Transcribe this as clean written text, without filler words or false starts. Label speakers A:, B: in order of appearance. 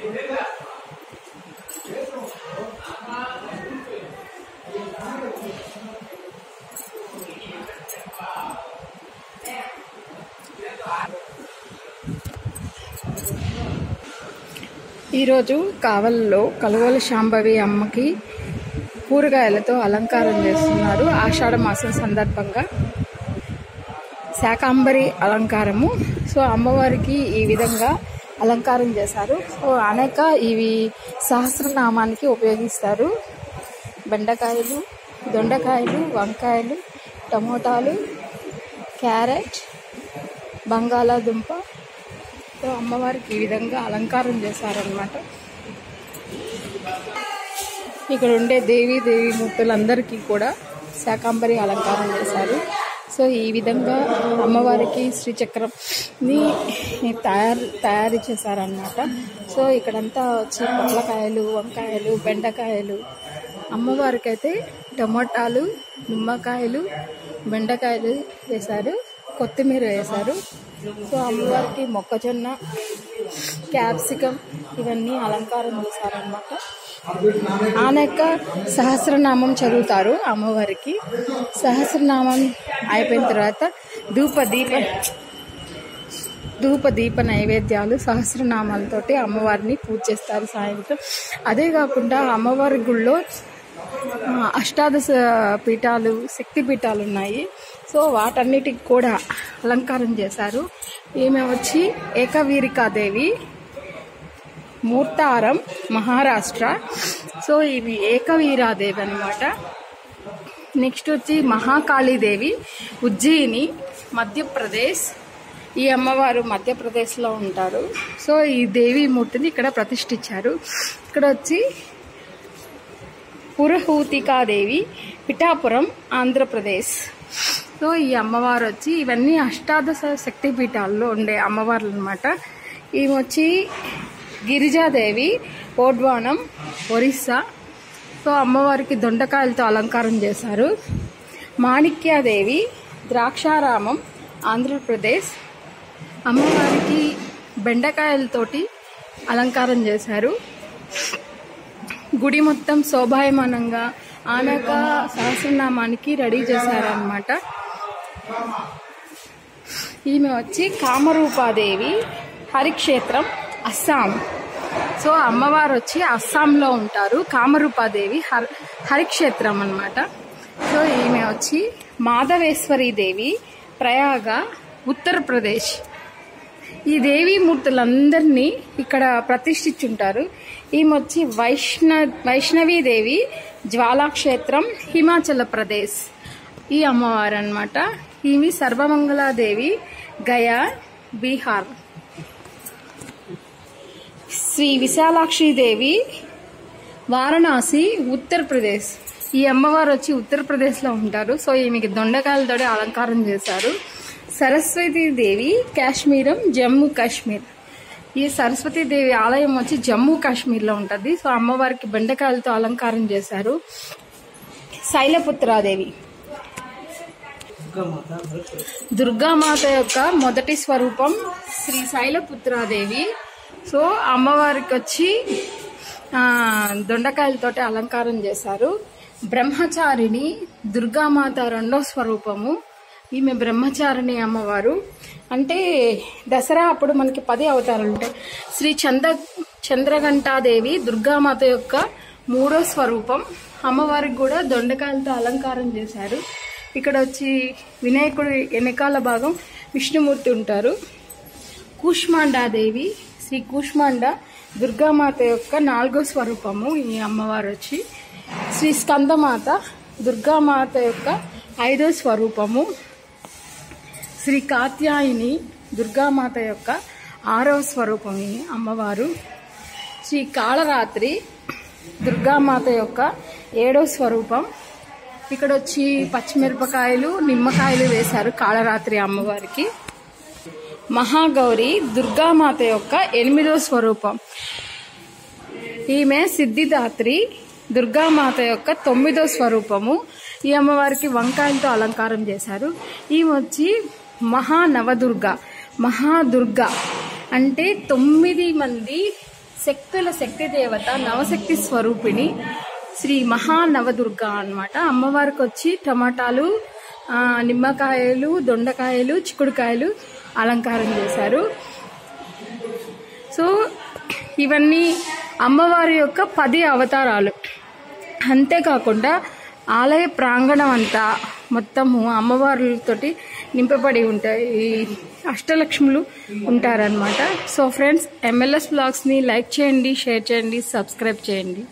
A: ఈరోజు కావలిలో కలువల శాంభవి అమ్మకి కూరగాయలతో అలంకారం చేస్తున్నారు. ఆషాఢ మాసం సందర్భంగా శాకాంబరి అలంకారము. సో అమ్మవారికి ఈ విధంగా అలంకారం చేశారు. సో అనేక ఇవి సహస్రనామానికి ఉపయోగిస్తారు. బెండకాయలు, దొండకాయలు, వంకాయలు, టమోటాలు, క్యారెట్, బంగాళాదుంప. సో అమ్మవారికి ఈ విధంగా అలంకారం చేశారనమాట. ఇక్కడ ఉండే దేవీ మూర్తులందరికీ కూడా శాకాంబరి అలంకారం చేశారు. సో ఈ విధంగా అమ్మవారికి శ్రీచక్రంని తయారు చేశారనమాట. సో ఇక్కడంతా వచ్చి పొట్లకాయలు, వంకాయలు, బెండకాయలు, అమ్మవారికి అయితే టమోటాలు, నిమ్మకాయలు, బెండకాయలు వేశారు, కొత్తిమీర వేశారు. సో అమ్మవారికి మొక్కజొన్న, క్యాప్సికం ఇవన్నీ అలంకారం చేశారనమాట. అనేక సహస్రనామం చదువుతారు అమ్మవారికి. సహస్రనామం అయిపోయిన తర్వాత ధూప దీప నైవేద్యాలు సహస్రనామాలతోటి అమ్మవారిని పూజ చేస్తారు సాయంత్రం. అదే కాకుండా అమ్మవారి గుళ్ళో అష్టాదశ పీఠాలు, శక్తి పీఠాలు ఉన్నాయి. సో వాటన్నిటికి కూడా అలంకారం చేశారు. ఈమె వచ్చి ఏకవీరికాదేవి, మూర్తారం, మహారాష్ట్ర. సో ఇవి ఏకవీరాదేవి అనమాట. నెక్స్ట్ వచ్చి మహాకాళీదేవి, ఉజ్జయిని, మధ్యప్రదేశ్. ఈ అమ్మవారు మధ్యప్రదేశ్లో ఉంటారు. సో ఈ దేవి మూర్తిని ఇక్కడ ప్రతిష్ఠించారు. ఇక్కడ వచ్చి పురహూతికాదేవి, పిఠాపురం, ఆంధ్రప్రదేశ్. సో ఈ అమ్మవారు వచ్చి ఇవన్నీ అష్టాదశ శక్తి పీఠాల్లో ఉండే అమ్మవార్లు అనమాట. ఈమె వచ్చి గిరిజాదేవి, ఓడ్వానం, ఒరిస్సా. సో అమ్మవారికి దొండకాయలతో అలంకారం చేశారు. మాణిక్యాదేవి, ద్రాక్షారామం, ఆంధ్రప్రదేశ్. అమ్మవారికి బెండకాయలతోటి అలంకారం చేశారు. గుడి మొత్తం శోభాయమానంగా అనేక సహస్రనామానికి రెడీ చేశారనమాట. ఈమె వచ్చి కామరూపాదేవి, హరిక్షేత్రం, అస్సాం. సో అమ్మవారు వచ్చి అస్సాంలో ఉంటారు. కామరూపాదేవి హరిక్షేత్రం అన్నమాట. సో ఈమె వచ్చి మాధవేశ్వరి దేవి, ప్రయాగ, ఉత్తరప్రదేశ్. ఈ దేవీ మూర్తులందరినీ ఇక్కడ ప్రతిష్ఠించుంటారు. ఈమె వచ్చి వైష్ణవీదేవి, జ్వాలాక్షేత్రం, హిమాచల్ ప్రదేశ్. ఈ అమ్మవారు అన్నమాట. ఈమె సర్వమంగళాదేవి, గయా, బీహార్. శ్రీ విశాలాక్షిదేవి, వారణాసి, ఉత్తరప్రదేశ్. ఈ అమ్మవారు వచ్చి ఉత్తరప్రదేశ్లో ఉంటారు. సో ఈమెకి దొండకాయలతో అలంకారం చేశారు. సరస్వతీదేవి, కాశ్మీరం, జమ్మూ కాశ్మీర్. ఈ సరస్వతీదేవి ఆలయం వచ్చి జమ్మూ కాశ్మీర్లో ఉంటుంది. సో అమ్మవారికి బెండకాయలతో అలంకారం చేశారు. శైలపుత్రాదేవి, దుర్గామాత యొక్క మొదటి స్వరూపం శ్రీ శైలపుత్రాదేవి. సో అమ్మవారికి వచ్చి దొండకాయలతోటి అలంకారం చేశారు. బ్రహ్మచారిణి, దుర్గామాత రెండో స్వరూపము. ఈమె బ్రహ్మచారిణి అమ్మవారు. అంటే దసరా అప్పుడు మనకి 10 అవతారాలు ఉంటాయి. శ్రీ చంద్రఘంటాదేవి, దుర్గామాత యొక్క 3వ స్వరూపం. అమ్మవారికి కూడా దొండకాయలతో అలంకారం చేశారు. ఇక్కడ వచ్చి వినాయకుడి వెనకాల భాగం విష్ణుమూర్తి ఉంటారు. కూష్మాండాదేవి, శ్రీ కూష్మాండ, దుర్గామాత యొక్క 4వ స్వరూపము. ఈ అమ్మవారు వచ్చి శ్రీ స్కందమాత, దుర్గామాత యొక్క 5వ స్వరూపము. శ్రీ కాత్యాయిని, దుర్గామాత యొక్క 6వ స్వరూపం ఈ అమ్మవారు. శ్రీ కాళరాత్రి, దుర్గామాత యొక్క 7వ స్వరూపం. ఇక్కడ వచ్చి పచ్చిమిరపకాయలు, నిమ్మకాయలు వేశారు కాళరాత్రి అమ్మవారికి. మహాగౌరి, దుర్గామాత యొక్క 8వ స్వరూపం. ఈమె సిద్ధిదాత్రి, దుర్గామాత యొక్క 9వ స్వరూపము. ఈ అమ్మవారికి వంకాయలతో అలంకారం చేశారు. ఈమె వచ్చి మహానవదుర్గ. మహాదుర్గ అంటే 9 మంది శక్తుల శక్తి దేవత, నవశక్తి స్వరూపిణి శ్రీ మహానవదుర్గ అన్నమాట. అమ్మవారికి వచ్చి టమాటాలు, నిమ్మకాయలు, దొండకాయలు, చిక్కుడుకాయలు అలంకారం చేశారు. సో ఇవన్నీ అమ్మవారి యొక్క 10 అవతారాలు. అంతేకాకుండా ఆలయ ప్రాంగణం అంతా మొత్తము అమ్మవార్లతోటి నింపబడి ఉంటాయి. ఈ అష్టలక్ష్ములు ఉంటారనమాట. సో ఫ్రెండ్స్, MLS బ్లాగ్స్ని లైక్ చేయండి, షేర్ చేయండి, సబ్స్క్రైబ్ చేయండి.